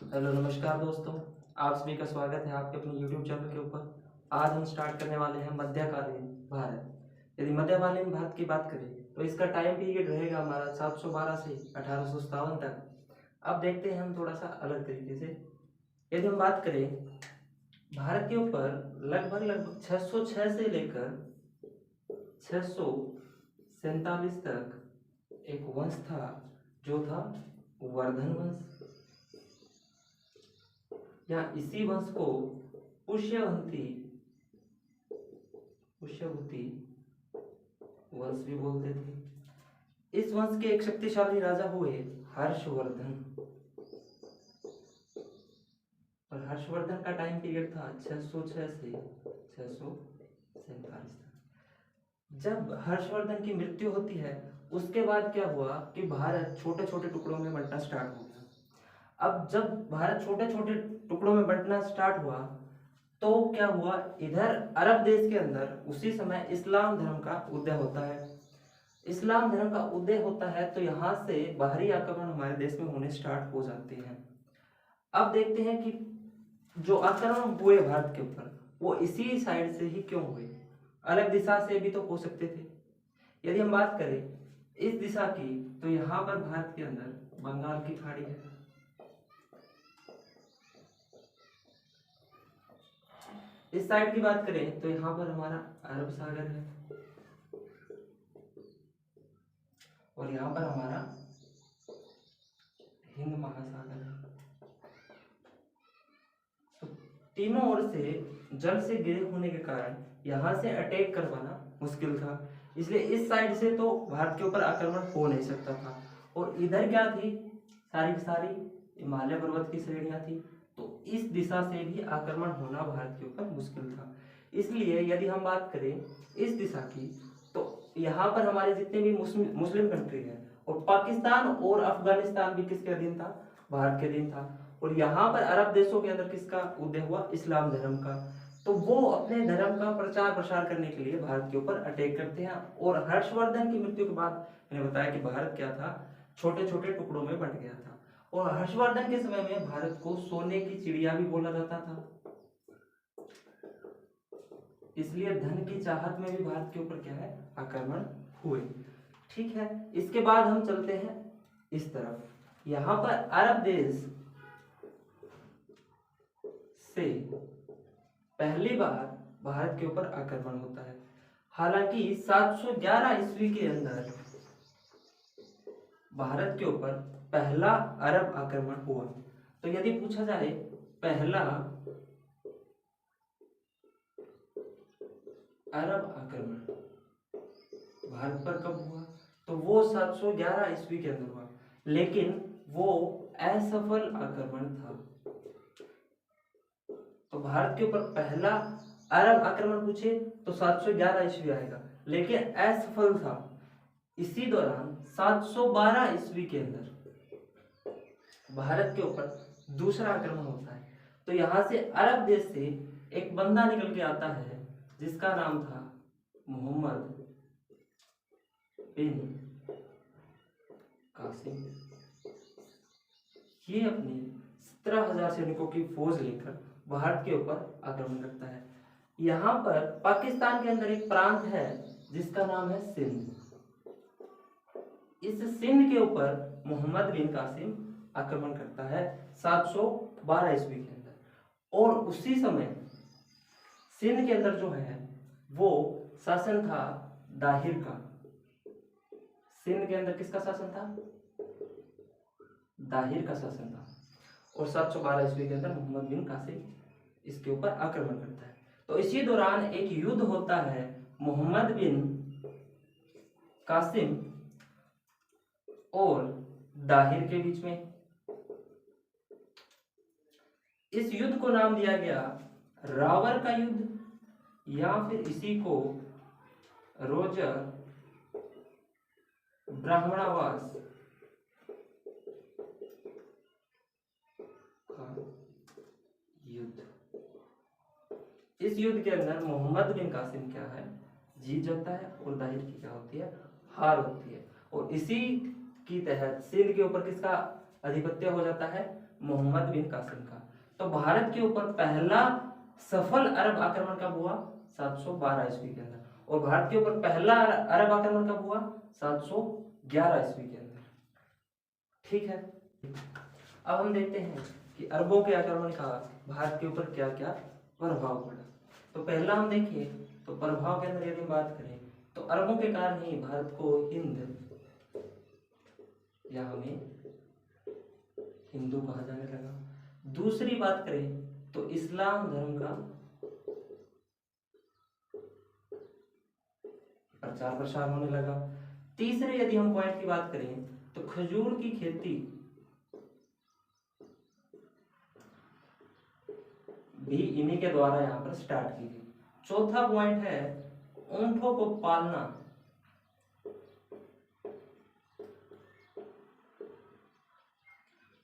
Hello नमस्कार दोस्तों। आप सभी का स्वागत है आपके अपने YouTube चैनल के ऊपर। आज हम स्टार्ट करने वाले हैं मध्यकालीन भारत। यदि मध्यकालीन भारत की बात करें तो इसका टाइम पीरियड रहेगा हमारा 712 से 1857 तक। अब देखते हैं हम थोड़ा सा अलग तरीके से। यदि हम बात करें भारत के ऊपर लगभग 606 से लेकर 647 तक एक वंश था जो था वर्धन वंश, या इसी वंश को पुष्यवंती वंश भी बोलते थे। इस वंश के एक शक्तिशाली राजा हुए हर्षवर्धन, और हर्षवर्धन का टाइम पीरियड था 606 से 647 तक। जब हर्षवर्धन की मृत्यु होती है उसके बाद क्या हुआ कि भारत छोटे छोटे टुकड़ों में बंटना स्टार्ट हो गया। अब जब भारत छोटे छोटे टुकड़ों में बंटना स्टार्ट हुआ तो क्या हुआ, इधर अरब देश के अंदर उसी समय इस्लाम धर्म का उदय होता है। इस्लाम धर्म का उदय होता है तो यहाँ से बाहरी आक्रमण हमारे देश में होने स्टार्ट हो जाते हैं। अब देखते हैं कि जो आक्रमण हुए भारत के ऊपर वो इसी साइड से ही क्यों हुए, अलग दिशा से भी तो हो सकते थे। यदि हम बात करें इस दिशा की तो यहाँ पर भारत के अंदर बंगाल की खाड़ी है, इस साइड की बात करें तो यहाँ पर हमारा अरब सागर है, और यहाँ पर हमारा हिंद महासागर है। तो तीनों ओर से जल से घिरे होने के कारण यहाँ से अटैक कर पाना मुश्किल था, इसलिए इस साइड से तो भारत के ऊपर आक्रमण हो नहीं सकता था। और इधर क्या थी, सारी की सारी हिमालय पर्वत की श्रेणियां थी, तो इस दिशा से भी आक्रमण होना भारत के ऊपर मुश्किल था। इसलिए यदि हम बात करें इस दिशा की तो यहाँ पर हमारे जितने भी मुस्लिम कंट्री है, और पाकिस्तान और अफगानिस्तान भी किसके अधीन था, भारत के अधीन था। और यहाँ पर अरब देशों के अंदर किसका उदय हुआ, इस्लाम धर्म का। तो वो अपने धर्म का प्रचार प्रसार करने के लिए भारत के ऊपर अटैक करते हैं। और हर्षवर्धन की मृत्यु के बाद मैंने बताया कि भारत क्या था, छोटे छोटे टुकड़ों में बंट गया था। और हर्षवर्धन के समय में भारत को सोने की चिड़िया भी बोला जाता था, इसलिए धन की चाहत में भी भारत के ऊपर क्या है, आक्रमण हुए। ठीक है, इसके बाद हम चलते हैं इस तरफ। यहां पर अरब देश से पहली बार भारत के ऊपर आक्रमण होता है। हालांकि 711 ईस्वी के अंदर भारत के ऊपर पहला अरब आक्रमण हुआ। तो यदि पूछा जाए पहला अरब आक्रमण भारत पर कब हुआ, तो वो 711 ईस्वी के अंदर हुआ, लेकिन वो असफल आक्रमण था। तो भारत के ऊपर पहला अरब आक्रमण पूछे तो 711 ईस्वी आएगा, लेकिन असफल था। इसी दौरान 712 ईस्वी के अंदर भारत के ऊपर दूसरा आक्रमण होता है। तो यहां से अरब देश से एक बंदा निकल के आता है जिसका नाम था मोहम्मद बिन कासिम। ये अपनी 17,000 सैनिकों की फौज लेकर भारत के ऊपर आक्रमण करता है। यहाँ पर पाकिस्तान के अंदर एक प्रांत है जिसका नाम है सिंध। इस सिंध के ऊपर मोहम्मद बिन कासिम आक्रमण करता है 712 ईस्वी के अंदर। और उसी समय सिंध के अंदर जो है वो शासन था दाहिर का। सिंध के अंदर किसका शासन था, दाहिर का शासन था। और 712 ईस्वी के अंदर मोहम्मद बिन कासिम इसके ऊपर आक्रमण करता है। तो इसी दौरान एक युद्ध होता है मोहम्मद बिन कासिम और दाहिर के बीच में। इस युद्ध को नाम दिया गया रावर का युद्ध, या फिर इसी को रोजर ब्राह्मणावास का युद्ध। इस युद्ध के अंदर मोहम्मद बिन कासिम क्या है, जीत जाता है, और दाहिर की क्या होती है, हार होती है। और इसी की तहत सिंध के ऊपर किसका अधिपत्य हो जाता है मोहम्मद बिन कासिम का। तो भारत के ऊपर पहला सफल अरब आक्रमण कब हुआ? 712 ईस्वी के अंदर। और भारत के ऊपर पहला अरब आक्रमण कब हुआ? 711 ईस्वी के अंदर। ठीक है, अब हम देखते हैं कि अरबों के आक्रमण का भारत के ऊपर क्या क्या प्रभाव पड़ा। तो पहला हम देखें तो प्रभाव के अंदर यदि हम बात करें तो अरबों के कारण ही भारत को हिंद या हमें हिंदू कहा जाने लगा। दूसरी बात करें तो इस्लाम धर्म का प्रचार प्रसार होने लगा। तीसरे यदि हम पॉइंट की बात करें तो खजूर की खेती भी इन्हीं के द्वारा यहाँ पर स्टार्ट की गई। चौथा पॉइंट है ऊंटों को पालना,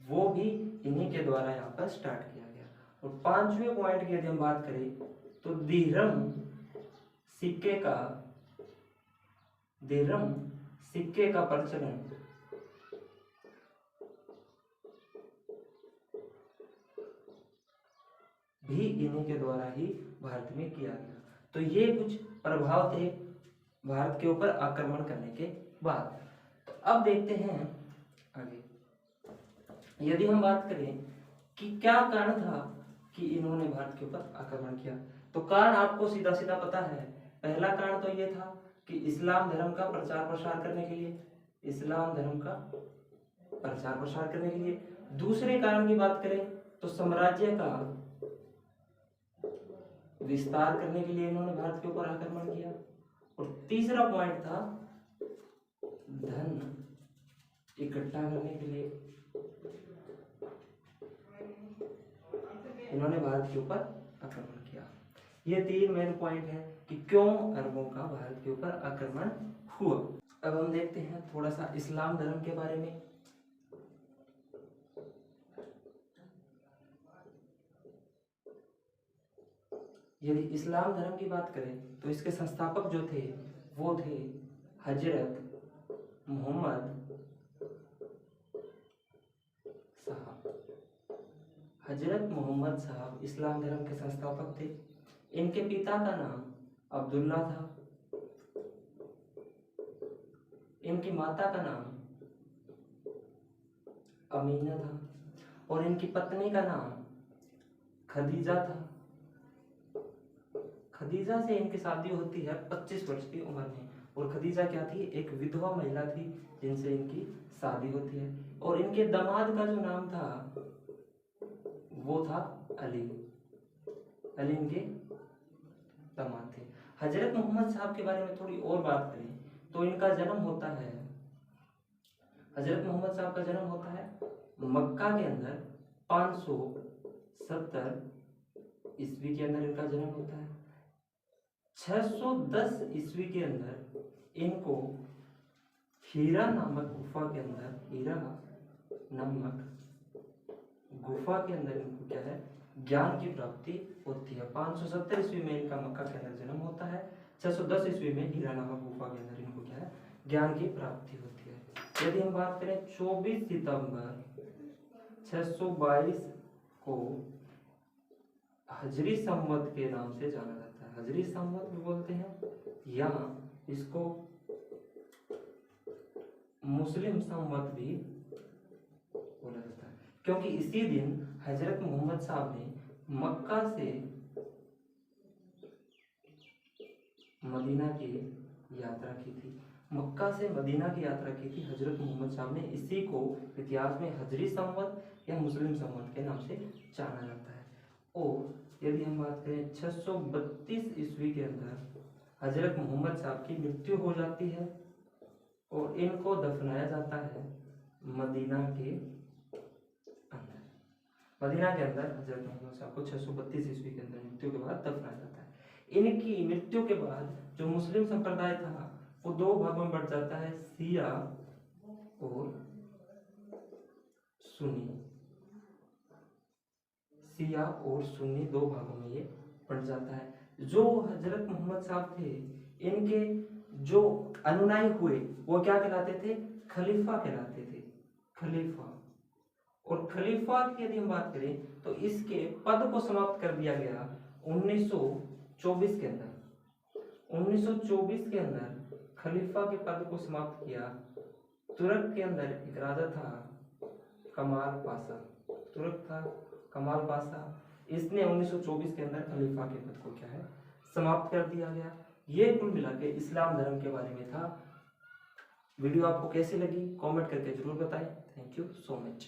वो भी इन्हीं के द्वारा यहाँ पर स्टार्ट किया गया। और पांचवें पॉइंट की यदि हम बात करें तो दिरहम सिक्के का प्रचलन भी इन्हीं के द्वारा ही भारत में किया गया। तो ये कुछ प्रभाव थे भारत के ऊपर आक्रमण करने के बाद। तो अब देखते हैं आगे। यदि हम बात करें कि क्या कारण था कि इन्होंने भारत के ऊपर आक्रमण किया, तो कारण आपको सीधा सीधा पता है। पहला कारण तो ये था कि इस्लाम धर्म का प्रचार प्रसार करने के लिए, इस्लाम धर्म का प्रचार प्रसार करने के लिए। दूसरे कारण की बात करें तो साम्राज्य का विस्तार करने के लिए इन्होंने भारत के ऊपर आक्रमण किया। और तीसरा पॉइंट था धन इकट्ठा करने के लिए इन्होंने भारत के ऊपर आक्रमण किया। ये तीन मेन पॉइंट है कि क्यों अरबों का भारत के ऊपर आक्रमण हुआ। अब हम देखते हैं थोड़ा सा इस्लाम धर्म के बारे में। यदि इस्लाम धर्म की बात करें तो इसके संस्थापक जो थे वो थे हजरत मोहम्मद साहब। हजरत मोहम्मद साहब इस्लाम धर्म के संस्थापक थे। इनके पिता का नाम अब्दुल्ला था, इनकी माता का नाम अमीना था और इनकी पत्नी का नाम खदीजा था। खदीजा से इनकी शादी होती है 25 वर्ष की उम्र में। और खदीजा क्या थी? एक विधवा महिला थी जिनसे इनकी शादी होती है। और इनके दामाद का जो नाम था वो था अली। अली इनके दामाद थे। हजरत मोहम्मद साहब के बारे में थोड़ी और बात करें तो इनका जन्म होता है, हजरत मोहम्मद साहब का जन्म होता है मक्का के अंदर 570 ईस्वी के अंदर इनका जन्म होता है। 610 ईस्वी के अंदर इनको हीरा नामक गुफा के अंदर, हीरा नामक गुफा के अंदर इनको क्या है? ज्ञान की प्राप्ति होती है। 570 ईस्वी में इनका मक्का के अंदर जन्म होता है। 610 ईस्वी में हीरा नामक गुफा के अंदर इनको क्या है? ज्ञान की प्राप्ति होती है। यदि हम बात करें 24 सितंबर 622 को हजरी संवत के नाम से जाना जाता है। हजरी संवत भी बोलते हैं या इसको मुस्लिम संवत भी बोला जाता है, क्योंकि इसी दिन हजरत मोहम्मद साहब ने मक्का से मदीना की यात्रा की थी। मक्का से मदीना की यात्रा की थी हजरत मोहम्मद साहब ने। इसी को इतिहास में हजरी संवत या मुस्लिम संवत के नाम से जाना जाता है। और यदि हम बात करें 632 ईस्वी के अंदर हजरत मोहम्मद साहब की मृत्यु हो जाती है और इनको दफनाया जाता है मदीना के अंदर। मदीना के अंदर हजरत मोहम्मद साहब को 632 ईस्वी के अंदर मृत्यु के बाद दफनाया जाता है। इनकी मृत्यु के बाद जो मुस्लिम संप्रदाय था वो दो भागों में बढ़ जाता है, शिया और सुन्नी। शिया और सुन्नी दो भागों में ये बढ़ जाता है। जो हजरत मोहम्मद साहब थे इनके जो अनुयायी हुए वो क्या कहलाते थे? खलीफा कहलाते थे। खलीफा और खलीफा की यदि हम बात करें तो इसके पद को समाप्त कर दिया गया 1924 के अंदर। 1924 के अंदर खलीफा के पद को समाप्त किया। तुर्क के अंदर एक राजा था कमाल पाशा, तुर्क था कमाल पाशा, इसने 1924 के अंदर खलीफा के पद को क्या है समाप्त कर दिया गया। ये कुल मिला के इस्लाम धर्म के बारे में था। वीडियो आपको कैसी लगी कमेंट करके जरूर बताएं। Thank you so much.